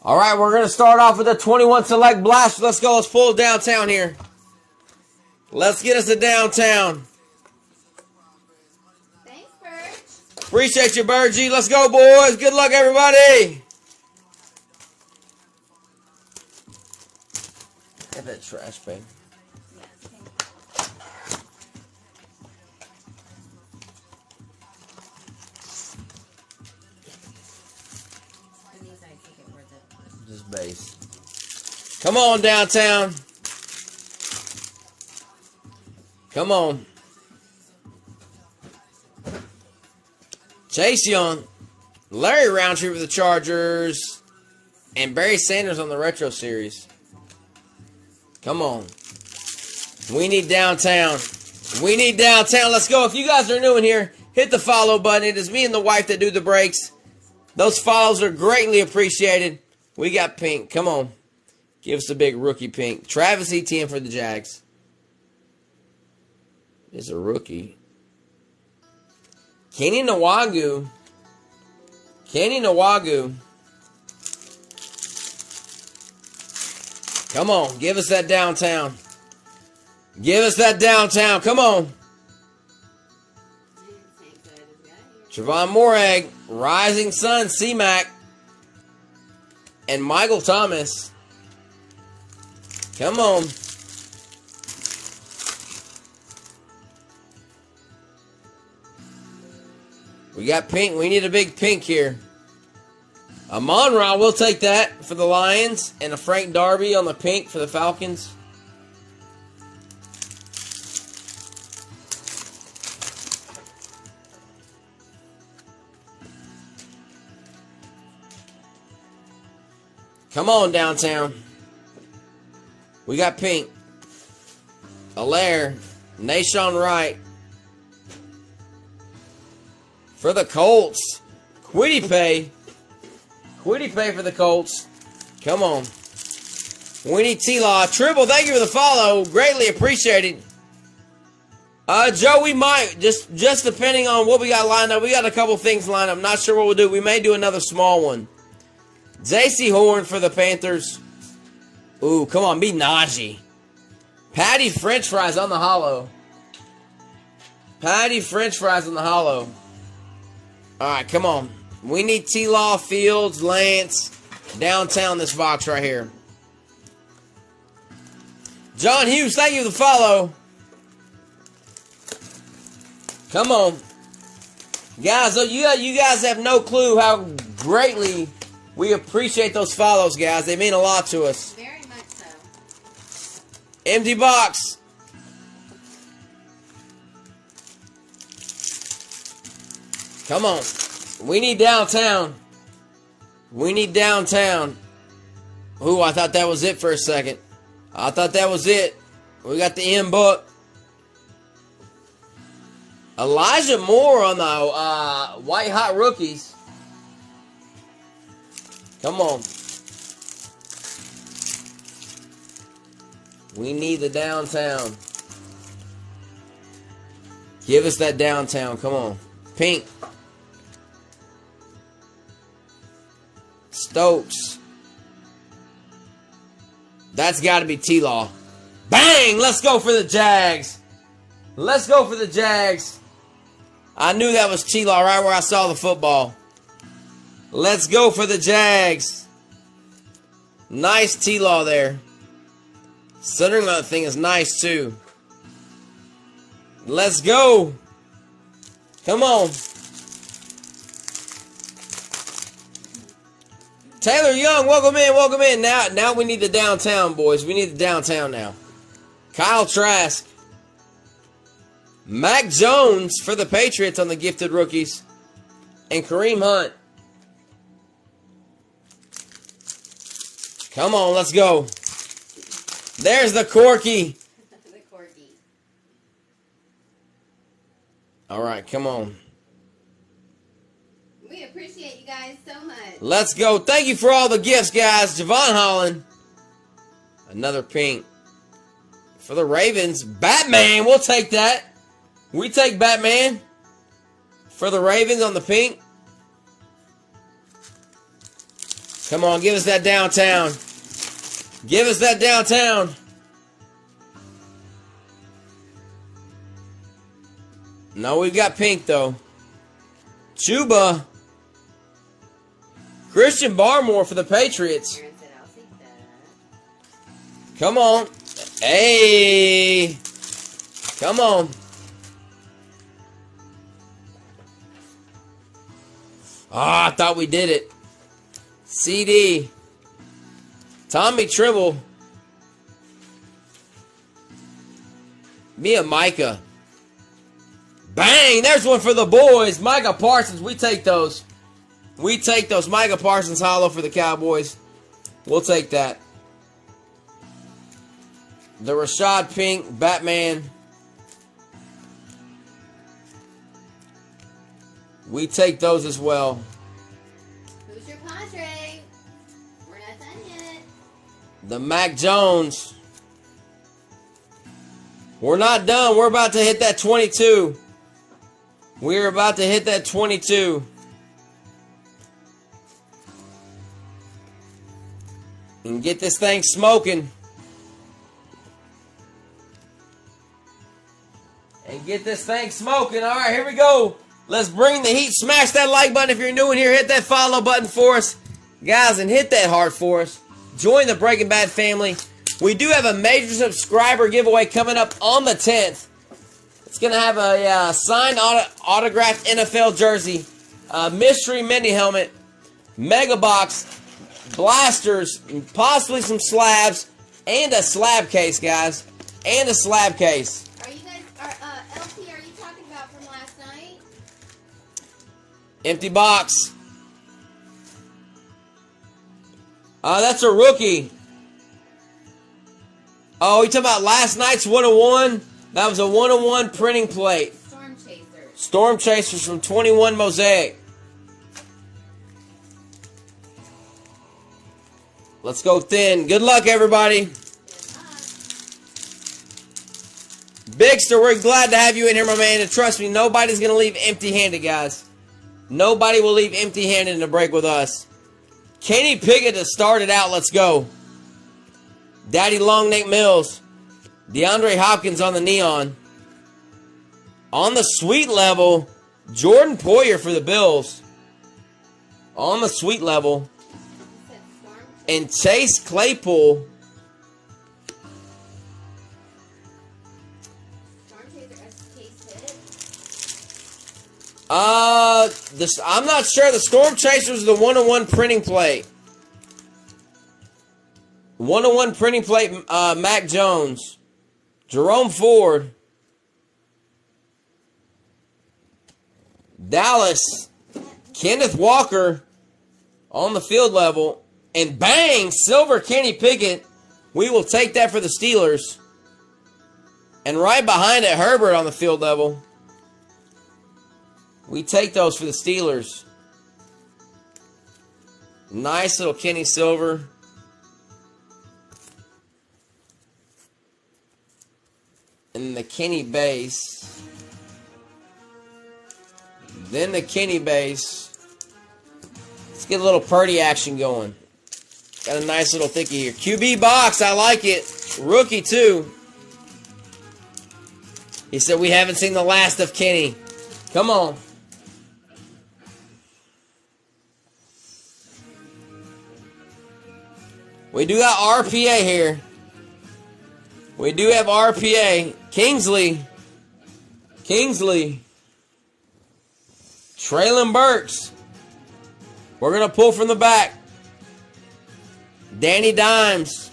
All right, we're going to start off with a 21 Select Blast. Let's go. Let's pull it downtown here. Let's get us to downtown. Thanks, Birch. Appreciate you, Burgie. Let's go, boys. Good luck, everybody. Get that trash, babe. Just base. Come on, downtown. Come on. Chase Young. Larry Roundtree for the Chargers. And Barry Sanders on the Retro Series. Come on. We need downtown. We need downtown. Let's go. If you guys are new in here, hit the follow button. It is me and the wife that do the breaks. Those follows are greatly appreciated. We got pink. Come on. Give us a big rookie pink. Travis Etienne for the Jags. Is a rookie. Kenny Nwagu. Kenny Nwagu. Come on. Give us that downtown. Give us that downtown. Come on. Trevon Morag. Rising Sun. C-Mac. And Michael Thomas. Come on. We got pink. We need a big pink here. A Monroe, we'll take that for the Lions. And a Frank Darby on the pink for the Falcons. Come on, downtown. We got pink. Allaire. Nashawn Wright. For the Colts. Quiddy Pay. Quiddy Pay for the Colts. Come on. We need T-Law. Triple, thank you for the follow. Greatly appreciated. Joe, we might. Just depending on what we got lined up. We got a couple things lined up. Not sure what we'll do. We may do another small one. J.C. Horn for the Panthers. Ooh, come on. Be Najee. Patty French Fries on the hollow. Patty French Fries on the hollow. Alright, come on. We need T-Law, Fields, Lance, downtown this box right here. John Hughes, thank you for the follow. Come on. Guys, you guys have no clue how greatly we appreciate those follows, guys. They mean a lot to us. Very much so. Empty box. Come on. We need downtown. We need downtown. Ooh, I thought that was it for a second. I thought that was it. We got the M book. Elijah Moore on the White Hot Rookies. Come on. We need the downtown. Give us that downtown. Come on. Pink. Stokes. That's got to be T-Law. Bang! Let's go for the Jags. Let's go for the Jags. I knew that was T-Law right where I saw the football. Let's go for the Jags. Nice T-Law there. Centering that thing is nice too. Let's go. Come on. Taylor Young, welcome in, welcome in. Now we need the downtown, boys. We need the downtown now. Kyle Trask. Mac Jones for the Patriots on the gifted rookies. And Kareem Hunt. Come on, let's go. There's the Corky. The Corky. All right, come on. We appreciate you guys so much. Let's go. Thank you for all the gifts, guys. Javon Holland. Another pink. For the Ravens. Batman. We'll take that. We take Batman. For the Ravens on the pink. Come on, give us that downtown. Give us that downtown. No, we've got pink, though. Chuba. Christian Barmore for the Patriots. Aaron said, I'll take that. Come on. Hey. Come on. Ah, I thought we did it. CD. Tommy Tribble. Mia Micah. Bang! There's one for the boys. Micah Parsons. We take those. We take those. Micah Parsons hollow for the Cowboys. We'll take that. The Rashad Pink. Batman. We take those as well. Who's your Padre? We're not done yet. The Mac Jones. We're not done. We're about to hit that 22. We're about to hit that 22. And get this thing smoking. And get this thing smoking. All right, here we go. Let's bring the heat. Smash that like button if you're new in here. Hit that follow button for us. Guys, and hit that heart for us. Join the Breaking Bad family. We do have a major subscriber giveaway coming up on the 10th. It's going to have a signed autographed NFL jersey, mystery mini helmet, mega box, blasters, possibly some slabs, and a slab case, guys. And a slab case. Are you guys, LP, are you talking about from last night? Empty box. That's a rookie. Oh, you talking about last night's 101? That was a 101 printing plate. Storm Chasers. Storm Chasers from 21 Mosaic. Let's go thin. Good luck, everybody. Bigster, we're glad to have you in here, my man. And trust me, nobody's going to leave empty-handed, guys. Nobody will leave empty-handed in the break with us. Kenny Pickett has started out. Let's go. Daddy Long Nate Mills. DeAndre Hopkins on the neon. On the sweet level, Jordan Poyer for the Bills. On the sweet level. And Chase Claypool. I'm not sure. The Storm Chasers are the 101 printing plate. 101 printing plate, Mac Jones. Jerome Ford. Dallas. Kenneth Walker on the field level. And bang, silver Kenny Pickett. We will take that for the Steelers. And right behind it, Herbert on the field level. We take those for the Steelers. Nice little Kenny Silver. And the Kenny base. Then the Kenny base. Let's get a little Purdy action going. Got a nice little thickie here. QB box, I like it. Rookie too. He said we haven't seen the last of Kenny. Come on. We do got RPA here. We do have RPA. Kingsley. Traylon Burks. We're going to pull from the back. Danny Dimes.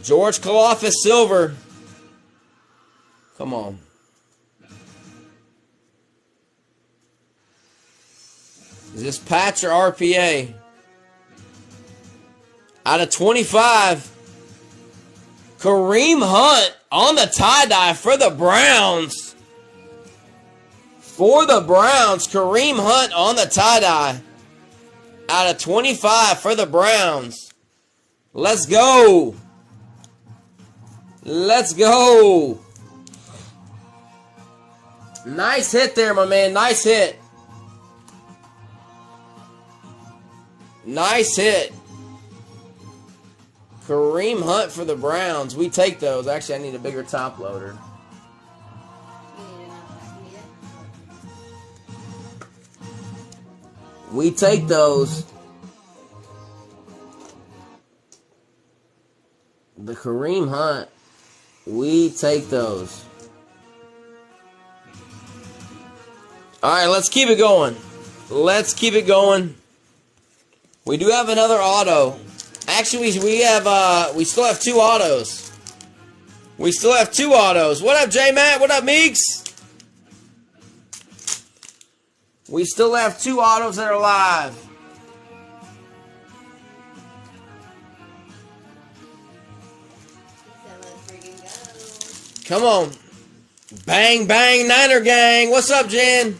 George Kalafis silver. Come on. Is this patch or RPA? Out of 25, Kareem Hunt on the tie-dye for the Browns. For the Browns, Kareem Hunt on the tie-dye. Out of 25 for the Browns. Let's go. Let's go. Nice hit there, my man. Nice hit. Nice hit. Kareem Hunt for the Browns. We take those. Actually, I need a bigger top loader. We take those. The Kareem Hunt. We take those. All right, let's keep it going. Let's keep it going. We do have another auto. Actually, we still have 2 autos. We still have 2 autos. What up, J-Matt? What up, Meeks? We still have 2 autos that are live. Come on. Bang, bang, Niner gang. What's up, Jen?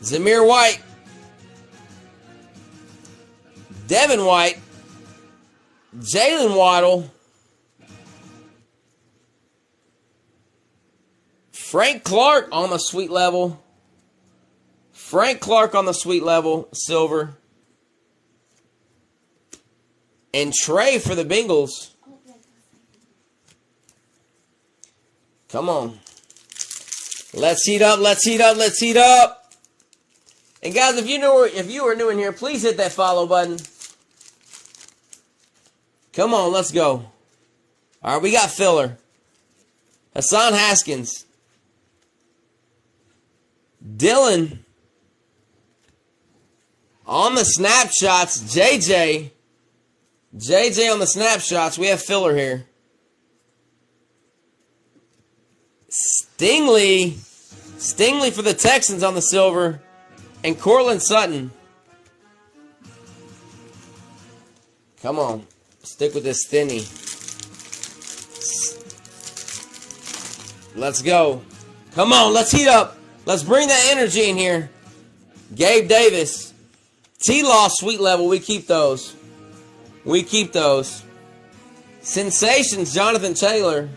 Zamir White. Devin White. Jalen Waddle. Frank Clark on the sweet level. Frank Clark on the sweet level, silver. And Trey for the Bengals. Come on. Let's heat up, let's heat up, let's heat up. And guys, if you are new in here, please hit that follow button. Come on, let's go. All right, we got filler. Hassan Haskins. Dylan. On the snapshots, JJ. JJ on the snapshots. We have filler here. Stingley. Stingley for the Texans on the silver. And Cortland Sutton. Come on. Stick with this thinny. Let's go. Come on, let's heat up. Let's bring that energy in here. Gabe Davis. T-Law sweet level. We keep those. We keep those. Sensations, Jonathan Taylor.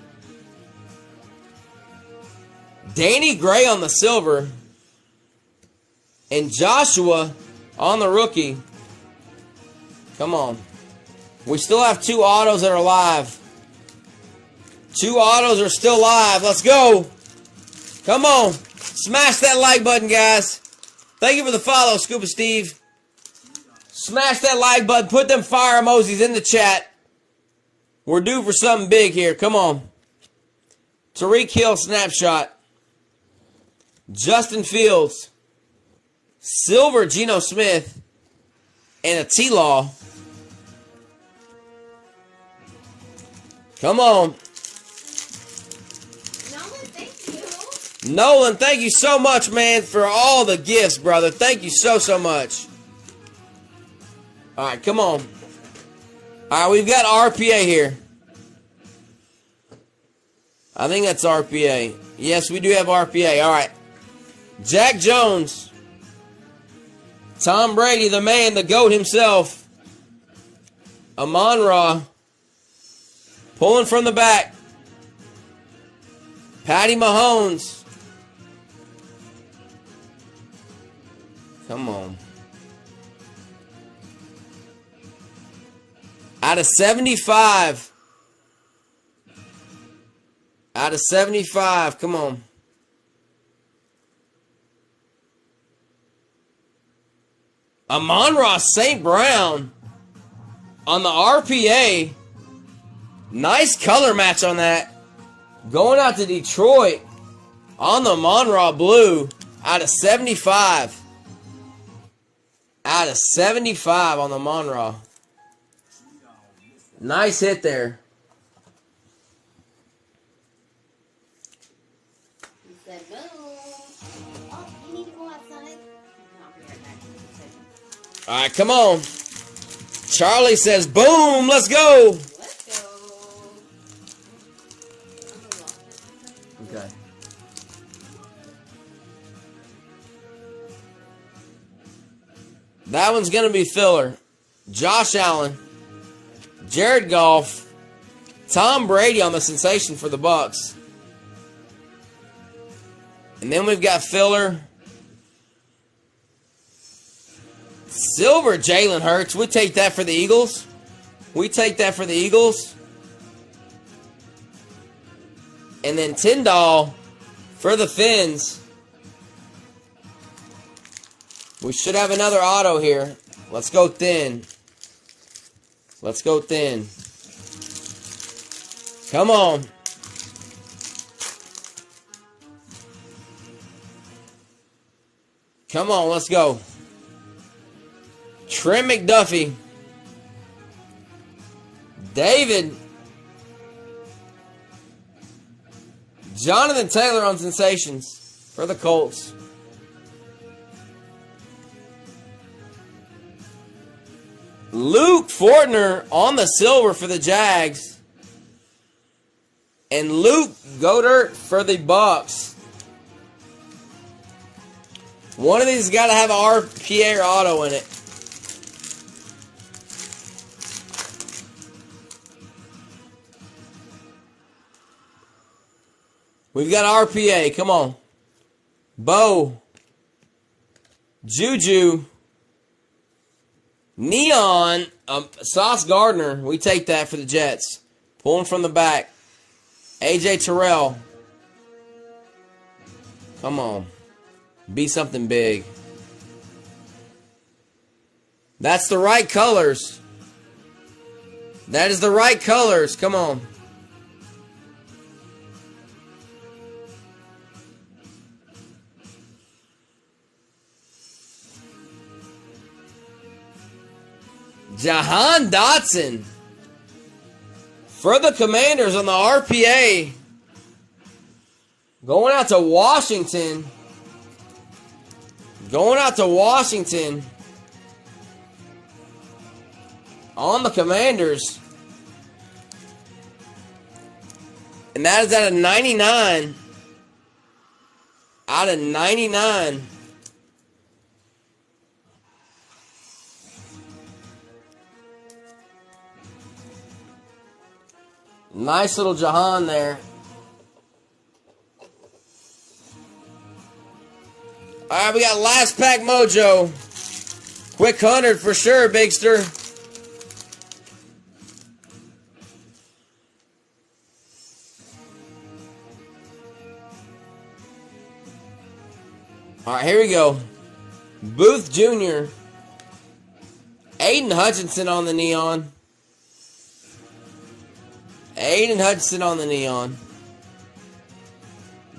Danny Gray on the silver. And Joshua on the rookie. Come on. We still have 2 autos that are live. 2 autos are still live. Let's go. Come on. Smash that like button, guys. Thank you for the follow, Scuba Steve. Smash that like button. Put them fire emojis in the chat. We're due for something big here. Come on. Tariq Hill snapshot. Justin Fields. Silver Geno Smith. And a T-Law. Come on. Nolan, thank you so much, man, for all the gifts, brother. Thank you so much. All right, come on. All right, we've got RPA here. I think that's RPA. Yes, we do have RPA. All right. Jack Jones. Tom Brady, the man, the GOAT himself. Amon-Ra. Pulling from the back. Patty Mahomes. Come on. Out of 75. Out of 75. Come on. Amon-Ra St. Brown on the RPA. Nice color match on that. Going out to Detroit on the Amon-Ra blue out of 75. Out of 75 on the Amon-Ra. Nice hit there. He said, "Boom." Oh, you need to go outside. I'll be right back. All right, come on. Charlie says, boom, let's go. Let's go. Okay. That one's going to be filler. Josh Allen. Jared Goff. Tom Brady on the sensation for the Bucks. And then we've got filler. Silver Jalen Hurts. We take that for the Eagles. We take that for the Eagles. And then Tyndall for the Fins. We should have another auto here. Let's go thin. Let's go thin. Come on. Come on, let's go. Trent McDuffie. David. Jonathan Taylor on Sensations for the Colts. Luke Fortner on the silver for the Jags. And Luke Goddard for the Bucks. One of these has got to have an RPA or auto in it. We've got RPA. Come on. Bo. Juju. Neon. Sauce Gardner. We take that for the Jets. Pulling from the back. AJ Terrell. Come on. Be something big. That's the right colors. That is the right colors. Come on. Jahan Dotson for the Commanders on the RPA. Going out to Washington. Going out to Washington on the Commanders. And that is out of 99. Out of 99. Nice little Jahan there. Alright, we got last pack mojo. Quick 100 for sure, Bigster. Alright, here we go. Booth Jr. Aiden Hutchinson on the neon. Aiden Hutchinson on the neon.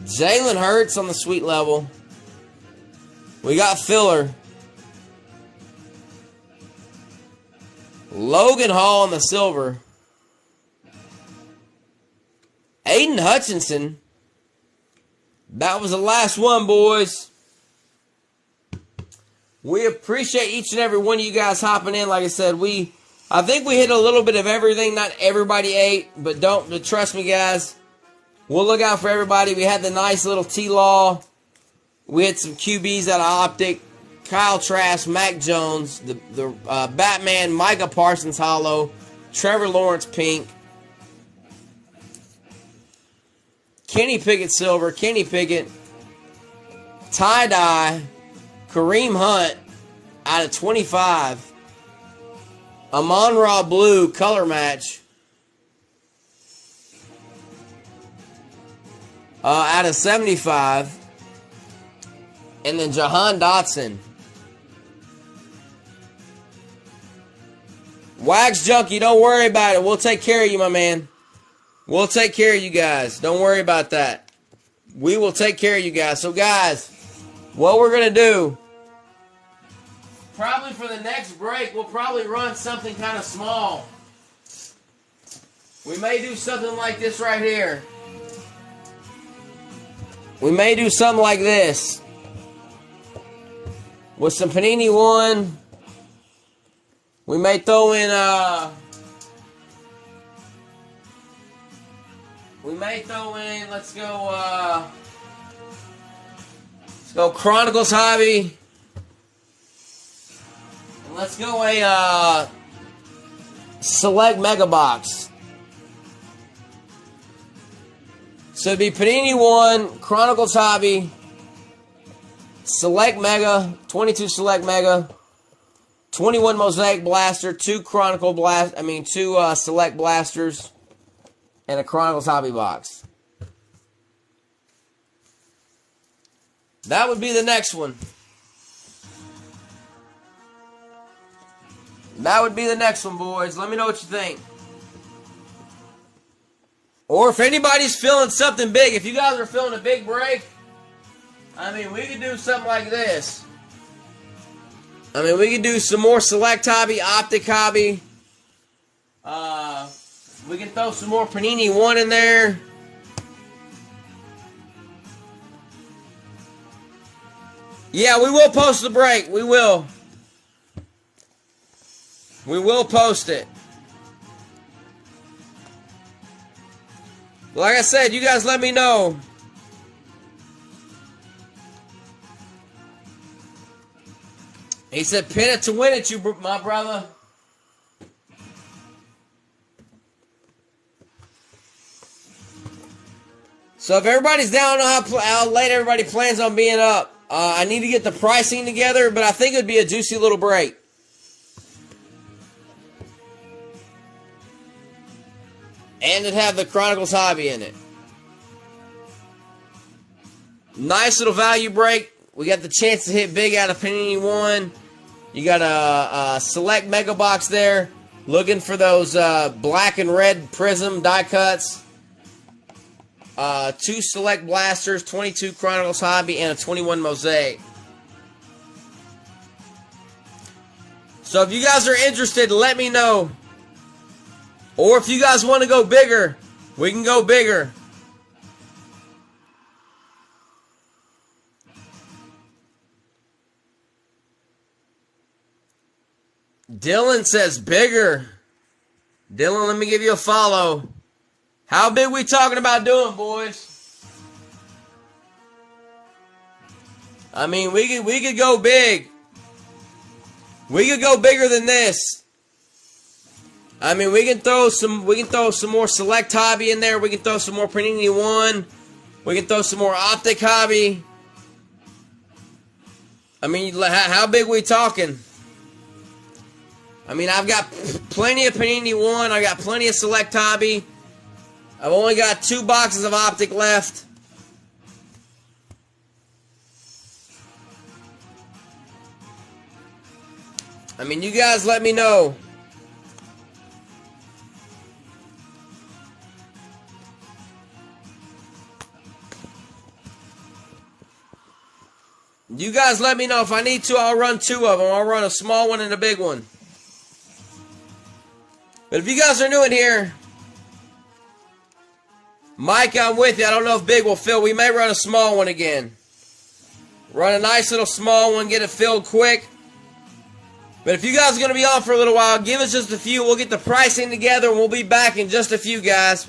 Jalen Hurts on the sweet level. We got filler. Logan Hall on the silver. Aiden Hutchinson. That was the last one, boys. We appreciate each and every one of you guys hopping in. Like I said, I think we hit a little bit of everything. Not everybody ate, but trust me, guys. We'll look out for everybody. We had the nice little T-Law. We had some QBs out of Optic. Kyle Trask, Mac Jones, the Batman, Micah Parsons Hollow, Trevor Lawrence Pink, Kenny Pickett Silver, Kenny Pickett, Tie-Dye, Kareem Hunt out of 25, Amon-Ra Blue Color Match out of 75. And then Jahan Dotson. Wax Junkie, don't worry about it. We'll take care of you, my man. We'll take care of you guys. Don't worry about that. We will take care of you guys. So, guys, what we're going to do, probably for the next break, we'll probably run something kind of small. We may do something like this right here. We may do something like this. With some Panini One. We may throw in, let's go Chronicles Hobby. And let's go a, Select Mega Box. So it'd be Panini One, Chronicles Hobby, Select Mega, 22 Select Mega, 21 Mosaic Blaster, 2 Select Blasters, and a Chronicles Hobby Box. That would be the next one. That would be the next one, boys. Let me know what you think. Or if anybody's feeling something big, if you guys are feeling a big break, I mean, we could do something like this. I mean, we could do some more Select Hobby, Optic Hobby. We can throw some more Panini 1 in there. Yeah, we will post the break. We will. We will post it. Like I said, you guys let me know. He said, pin it to win it, my brother. So if everybody's down, I don't know how late everybody plans on being up. I need to get the pricing together, but I think it would be a juicy little break. And it'd have the Chronicles Hobby in it. Nice little value break. We got the chance to hit big out of Panini 1. You got a Select Mega Box there. Looking for those black and red Prism die cuts. 2 Select Blasters, 22 Chronicles Hobby, and a 21 Mosaic. So if you guys are interested, let me know. Or if you guys want to go bigger, we can go bigger. Dylan says bigger. Dylan, let me give you a follow. How big we talking about doing, boys? I mean, we could go big. We could go bigger than this. I mean, we can throw some more Select Hobby in there. We can throw some more Panini 1. We can throw some more Optic Hobby. I mean, how big we talking? I mean, I've got plenty of Panini 1. I got plenty of Select Hobby. I've only got 2 boxes of Optic left. I mean, you guys let me know. You guys let me know. If I need to, I'll run 2 of them. I'll run a small one and a big one. But if you guys are new in here, Mike, I'm with you. I don't know if big will fill. We may run a small one again. Run a nice little small one, get it filled quick. But if you guys are going to be on for a little while, give us just a few. We'll get the pricing together, and we'll be back in just a few, guys.